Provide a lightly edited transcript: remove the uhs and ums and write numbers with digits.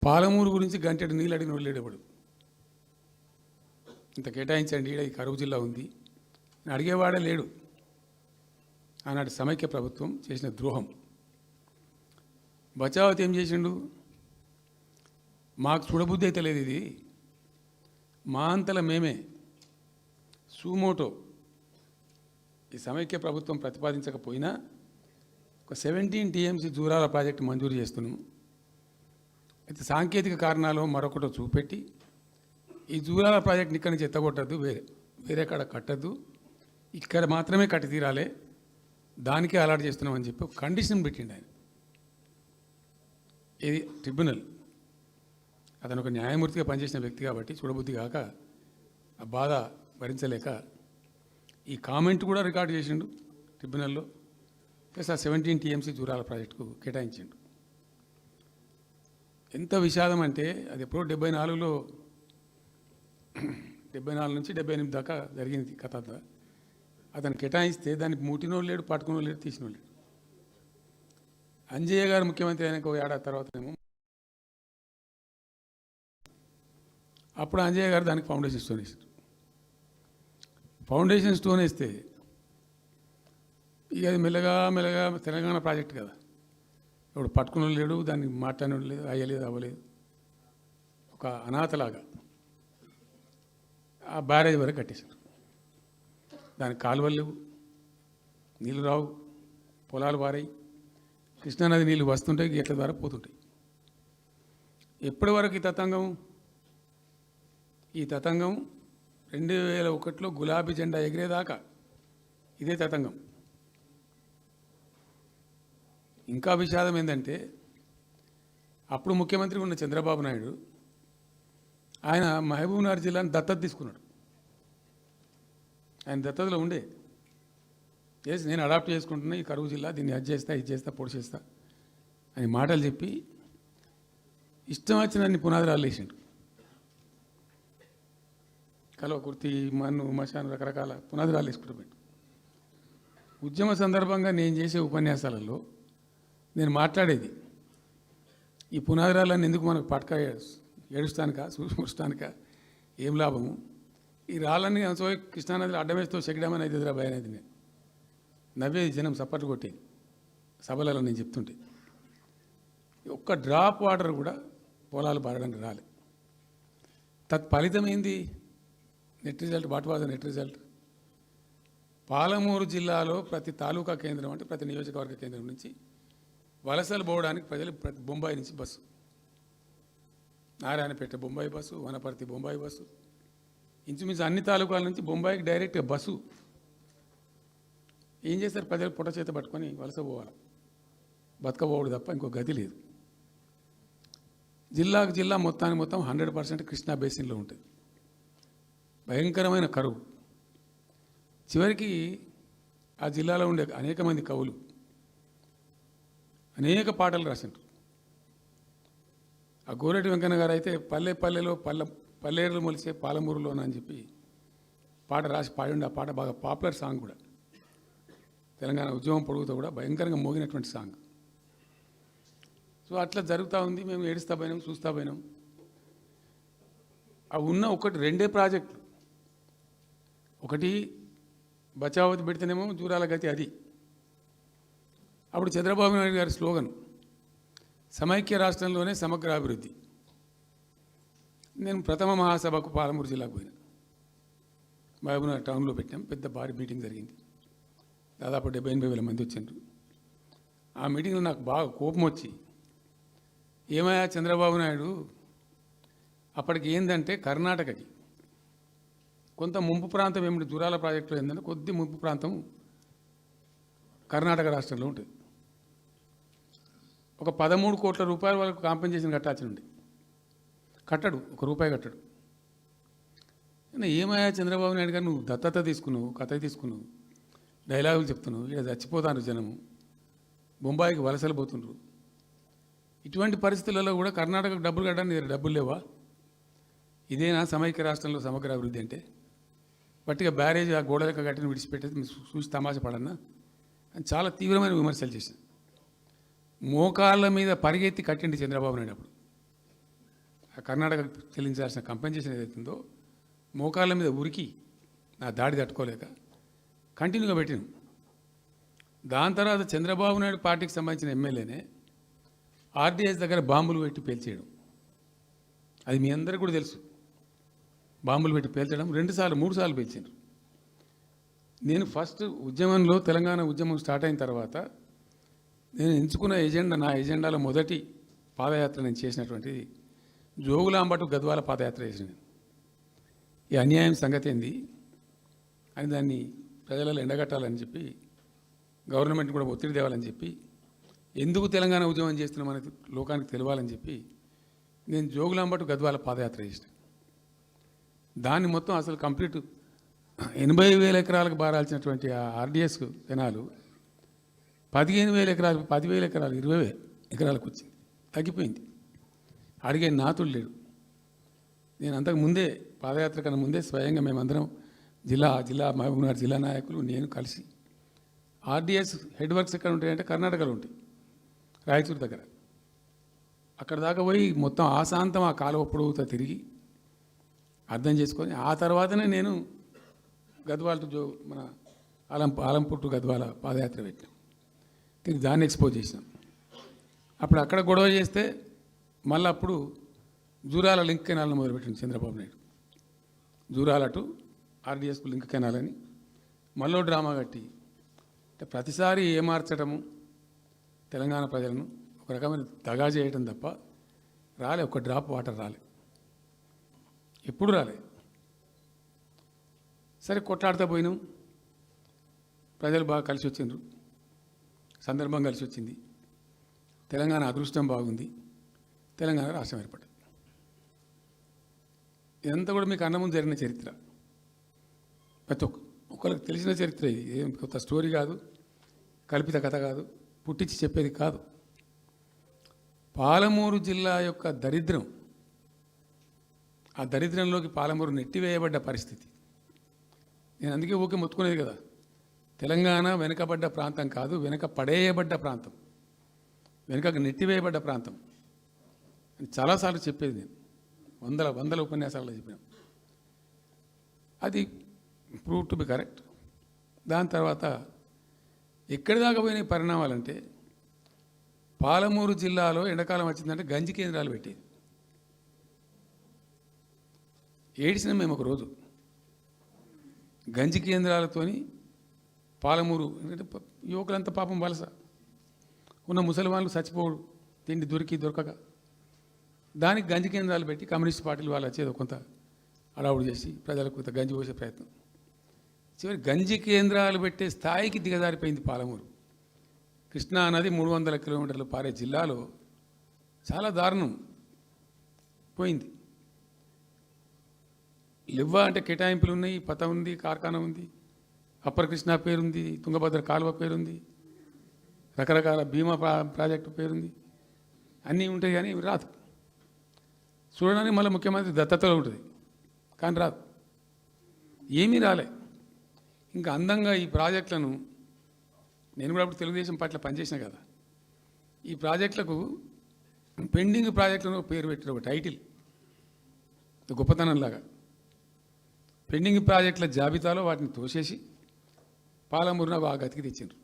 పాలమూరు గురించి గంటెడు నీళ్ళు అడిగిన వాళ్ళు లేడు. ఇంత కేటాయించండి, ఈ కరువు జిల్లా ఉంది అని అడిగేవాడే లేడు. ఆనాటి సమైక్య ప్రభుత్వం చేసిన ద్రోహం. బచావత్ ఏం చేసిండు? మాకు చూడబుద్ధి అయితే లేదు, ఇది మా అంతల మేమే సూమోటో ఈ సమైక్య ప్రభుత్వం ప్రతిపాదించకపోయినా ఒక 17 TMC జూరాల ప్రాజెక్టు మంజూరు చేస్తున్నాము. అయితే సాంకేతిక కారణాలు మరొకటో చూపెట్టి ఈ జూరాల ప్రాజెక్టుని ఇక్కడి నుంచి ఎత్తగొట్టద్దు, వేరే కాడ కట్టద్దు, ఇక్కడ మాత్రమే కట్టి తీరాలి, దానికే అలాట్ చేస్తున్నామని చెప్పి ఒక కండిషన్ పెట్టిండు ఆయన. ఇది ట్రిబ్యునల్. అతను ఒక న్యాయమూర్తిగా పనిచేసిన వ్యక్తి కాబట్టి చూడబుద్ధి కాక ఆ బాధ భరించలేక ఈ కామెంట్ కూడా రికార్డు చేసిండు ట్రిబ్యునల్లో. ప్లస్ ఆ 17 TMC జూరాల ప్రాజెక్టుకు కేటాయించిండు. ఎంత విషాదం అంటే అది ఎప్పుడో 74లో 74 నుంచి 78 దాకా జరిగింది కథ. అతను కేటాయిస్తే దానికి ముట్టినోళ్ళు లేడు, పట్టుకునోళ్ళు లేడు, తీసినోళ్ళు లేడు. అంజయ్య గారు ముఖ్యమంత్రి అయినాక ఒక ఏడాది తర్వాతనేమో అప్పుడు అంజయ్య గారు దానికి ఫౌండేషన్ స్టోన్ వేసారు. ఫౌండేషన్ స్టోన్ వేస్తే ఇక అది మెల్లగా మెల్లగా తెలంగాణ ప్రాజెక్ట్ కదా, ఇప్పుడు పట్టుకుని లేడు, దాన్ని మాట్లాడినోడు లేదు, అయ్యలేదు, అవ్వలేదు. ఒక అనాథలాగా ఆ బ్యారేజ్ వరకు కట్టేశారు. దానికి కాలువలు లేవు, నీళ్ళు రావు, పొలాలు పారాయి, కృష్ణానది నీళ్ళు వస్తుంటాయి, గేట్ల ద్వారా పోతుంటాయి. ఎప్పటి వరకు ఈ తతంగం 2001లో గులాబీ జెండా ఎగిరేదాకా ఇదే తతంగం. ఇంకా విషాదం ఏంటంటే అప్పుడు ముఖ్యమంత్రి ఉన్న చంద్రబాబు నాయుడు ఆయన మహబూబ్నగర్ జిల్లాను దత్తత తీసుకున్నాడు. ఆయన దత్తతలో ఉండే చేసి నేను అడాప్ట్ చేసుకుంటున్నా ఈ కరువు జిల్లా, దీన్ని అది చేస్తా, ఇది చేస్తా, పొడి చేస్తా అని మాటలు చెప్పి ఇష్టం వచ్చినన్ని పునాదురాలు వేసిండు. కలవ కుర్తి, మన్ను, మశాను, రకరకాల పునాదురాలు వేసుకుంటాడు. ఉద్యమ సందర్భంగా నేను చేసే ఉపన్యాసాలలో నేను మాట్లాడేది ఈ పునాదిరాలన్నీ ఎందుకు మనకు పట్క ఏడుస్తానిక, చూస్తానిక, ఏం లాభము, ఈ రాళ్ళని అంశ కృష్ణానదిలో అడ్డమేస్తూ చెక్కడమని అయితే భయ అనేది నేను నవ్వేది, జనం సప్పట్లు కొట్టేది సభలలో నేను చెప్తుంటే. ఒక్క డ్రాప్ వాటర్ కూడా పొలాలు పారడానికి రాలే. తత్ఫలితం ఏంది? Net result. What was the net result? Palamuru జిల్లాలో ప్రతి తాలూకా కేంద్రం అంటే ప్రతి నియోజకవర్గ కేంద్రం నుంచి వలసలు పోవడానికి ప్రజలు బొంబాయి నుంచి bus, Narayanpet Bombay bus, Wanaparthy Bombay bus, ఇంచుమించు అన్ని తాలూకాల నుంచి బొంబాయికి డైరెక్ట్గా బస్సు. ఏం చేస్తారు? ప్రజలు పుట్ట చేత పట్టుకొని వలస పోవాలి, బతకపోవడు తప్ప ఇంకో గతి లేదు. జిల్లాకు జిల్లా మొత్తానికి మొత్తం 100% కృష్ణా బేసిన్లో ఉంటుంది. భయంకరమైన కరువు. చివరికి ఆ జిల్లాలో ఉండే అనేక మంది కవులు అనేక పాటలు రాసిండ్రు. ఆ గోరెటి వెంకన్న గారు అయితే పల్లె పల్లెలో పల్లెర్లు మొలిసే పాలమూరులోన అని చెప్పి పాట రాసి పాడిండు. ఆ పాట బాగా పాపులర్ సాంగ్ కూడా, తెలంగాణ ఉద్యమం పొడుగుతో కూడా భయంకరంగా మోగినటువంటి సాంగ్. సో అట్లా జరుగుతూ ఉంది. మేము ఏడుస్తా పోయినాం, చూస్తా పోయినాం. అవి ఉన్న రెండే ప్రాజెక్టులు. ఒకటి బచావతి పెడితేనేమో జూరాల గతి అది. అప్పుడు చంద్రబాబు నాయుడు గారి స్లోగన్ సమైక్య రాష్ట్రంలోనే సమగ్ర అభివృద్ధి. నేను ప్రథమ మహాసభకు పాలమూరు జిల్లాకు పోయినా, మహబూబ్నగర్ టౌన్లో పెట్టాం. పెద్ద భారీ మీటింగ్ జరిగింది, దాదాపు 70-80 మంది వచ్చిండ్రు. ఆ మీటింగ్లో నాకు బాగా కోపం వచ్చి, ఏమయ్యా చంద్రబాబు నాయుడు, అప్పటికి ఏంటంటే కర్ణాటకకి కొంత ముంపు ప్రాంతం ఏమిటి, జూరాల ప్రాజెక్టులో ఏంటంటే కొద్ది ముంపు ప్రాంతం కర్ణాటక రాష్ట్రంలో ఉంటుంది. ఒక 13 కోట్ల రూపాయల వరకు కాంపెన్సేషన్ కట్టాల్సి ఉండి కట్టడు, ₹1 కట్టడు. ఏమయ్యా చంద్రబాబు నాయుడు గారు, నువ్వు దత్తత తీసుకున్నావు, కథ తీసుకున్నావు, డైలాగులు చెప్తున్నావు, ఇక్కడ చచ్చిపోతాను జనము, బొంబాయికి వలసలు పోతుండ్రు. ఇటువంటి పరిస్థితులలో కూడా కర్ణాటకకు డబ్బులు కట్టడానికి డబ్బులు లేవా? ఇదేనా సమైక్య రాష్ట్రంలో సమగ్ర అభివృద్ధి అంటే? పట్టిగా బ్యారేజ్ ఆ గోడ లెక్క కట్టిన విడిచిపెట్టేది చూసి తమాషా పడన్నా అని చాలా తీవ్రమైన విమర్శలు చేశాను. మోకాళ్ళ మీద పరిగెత్తి కట్టిండి చంద్రబాబు నాయుడు. అప్పుడు ఆ కర్ణాటకకు చెల్లించాల్సిన కంపెన్సేషన్ ఏదైతుందో మోకాళ్ళ మీద ఉరికి నా దాడి తట్టుకోలేక కంటిన్యూగా పెట్టినాం. దాని తర్వాత చంద్రబాబు నాయుడు పార్టీకి సంబంధించిన ఎమ్మెల్యేనే ఆర్డీఎస్ దగ్గర బాంబులు పెట్టి పేల్చేయడం, అది మీ అందరికీ కూడా తెలుసు. బాంబులు పెట్టి పేల్చడం 2 సార్లు 3 సార్లు పేల్చారు. నేను ఫస్ట్ ఉద్యమంలో తెలంగాణ ఉద్యమం స్టార్ట్ అయిన తర్వాత నేను ఎంచుకున్న ఎజెండా, నా ఎజెండాలో మొదటి పాదయాత్ర నేను చేసినటువంటిది జోగులాంబ టు గద్వాల పాదయాత్ర చేసిన. ఈ అన్యాయం సంగతి ఏంది అని దాన్ని ప్రజలలో ఎండగట్టాలని చెప్పి, గవర్నమెంట్ కూడా ఒత్తిడి తేవాలని చెప్పి, ఎందుకు తెలంగాణ ఉద్యమం చేస్తున్నాం అనేది లోకానికి తెలియాలని చెప్పి నేను జోగులాంబ టు గద్వాల పాదయాత్ర చేసిన. దాన్ని మొత్తం అసలు కంప్లీట్ 80,000 ఎకరాలకు బారాల్సినటువంటి ఆ ఆర్డీఎస్ కెనాలు 15,000 ఎకరాలు, 10,000 ఎకరాలు, 20,000 ఎకరాలకు వచ్చింది, తగ్గిపోయింది. అడిగే నాతుడు లేడు. నేను అంతకు ముందే పాదయాత్ర కన్నా ముందే స్వయంగా మేమందరం జిల్లా మహబూబ్నగర్ జిల్లా నాయకులు నేను కలిసి ఆర్డీఎస్ హెడ్ వర్క్స్ ఎక్కడ ఉంటాయంటే కర్ణాటకలో ఉంటాయి, రాయచూరు దగ్గర. అక్కడ దాకా పోయి మొత్తం ఆశాంతం ఆ కాలువ పొడవుతో తిరిగి అర్థం చేసుకొని ఆ తర్వాతనే నేను గద్వాల టు మన ఆలంపూర్ టు గద్వాల పాదయాత్ర పెట్టినాం. తిరిగి దాన్ని ఎక్స్పోజ్ చేసినాం. అప్పుడు అక్కడ గొడవ చేస్తే మళ్ళీ అప్పుడు జూరాల లింక్ కెనాల్ని మొదలుపెట్టింది చంద్రబాబు నాయుడు. జూరాల టు ఆర్డీఎస్కు లింక్ కెనాల్ అని మళ్ళీ డ్రామా కట్టి ప్రతిసారి ఏమార్చడము, తెలంగాణ ప్రజలను ఒక రకమైన దగా చేయటం తప్ప రాలే, ఒక డ్రాప్ వాటర్ రాలే, ఎప్పుడు రాలే. సరే కొట్లాడుతూ పోయినాం, ప్రజలు బాగా కలిసి వచ్చిండ్రు, సందర్భం కలిసి వచ్చింది, తెలంగాణ అదృష్టం బాగుంది, తెలంగాణ రాష్ట్రం ఏర్పడింది. ఇదంతా కూడా మీకు అన్నముందు జరిగిన చరిత్ర, ప్రతి ఒక్కరికి తెలిసిన చరిత్ర. ఇది ఏం కొత్త స్టోరీ కాదు, కల్పిత కథ కాదు, పుట్టించి చెప్పేది కాదు. పాలమూరు జిల్లా యొక్క దరిద్రం, ఆ దరిద్రంలోకి పాలమూరు నెట్టివేయబడ్డ పరిస్థితి. నేను అందుకే ఊకే మొత్తుకునేది కదా, తెలంగాణ వెనుకబడ్డ ప్రాంతం కాదు, వెనుక పడేయబడ్డ ప్రాంతం, వెనుకకు నెట్టివేయబడ్డ ప్రాంతం అని చాలాసార్లు చెప్పేది. నేను వందల ఉపన్యాసాల్లో చెప్పినాం. అది ప్రూవ్ టు బి కరెక్ట్. దాని తర్వాత ఎక్కడి దాకా పోయిన పరిణామాలంటే పాలమూరు జిల్లాలో ఎండాకాలం వచ్చిందంటే గంజి కేంద్రాలు పెట్టేది. ఏడిసినాం మేము ఒకరోజు. గంజి కేంద్రాలతోని పాలమూరు, ఎందుకంటే యువకులంతా పాపం వలస ఉన్న ముసలి వాళ్ళు చచ్చిపోడు, తిండి దొరకక దానికి గంజి కేంద్రాలు పెట్టి కమ్యూనిస్ట్ పార్టీలు వాళ్ళు వచ్చేది కొంత అడావుడు చేసి ప్రజలకు కొంత గంజి పోసే ప్రయత్నం. చివరి గంజి కేంద్రాలు పెట్టే స్థాయికి దిగజారిపోయింది పాలమూరు. కృష్ణా నది 300 కిలోమీటర్లు పారే జిల్లాలో చాలా దారుణం పోయింది. లివ్వ అంటే కేటాయింపులు ఉన్నాయి, పత ఉంది, కార్ఖానా ఉంది, అప్పర్ కృష్ణా పేరుంది, తుంగభద్ర కాలువ పేరుంది, రకరకాల భీమా ప్రాజెక్టు పేరుంది, అన్నీ ఉంటాయి కానీ రాదు. చూడడానికి మళ్ళీ ముఖ్యమంత్రి దత్తతలో ఉంటుంది కానీ రాదు, ఏమీ రాలే. ఇంకా అందంగా ఈ ప్రాజెక్టులను, నేను కూడా అప్పుడు తెలుగుదేశం పార్టీలో పనిచేసిన కదా, ఈ ప్రాజెక్టులకు పెండింగ్ ప్రాజెక్టులను పేరు పెట్టారు, ఒక టైటిల్ గొప్పతనంలాగా. పెండింగ్ ప్రాజెక్టుల జాబితాలో వాటిని తోసేసి పాలమూరున బాగా గతికి తెచ్చిండ్రు.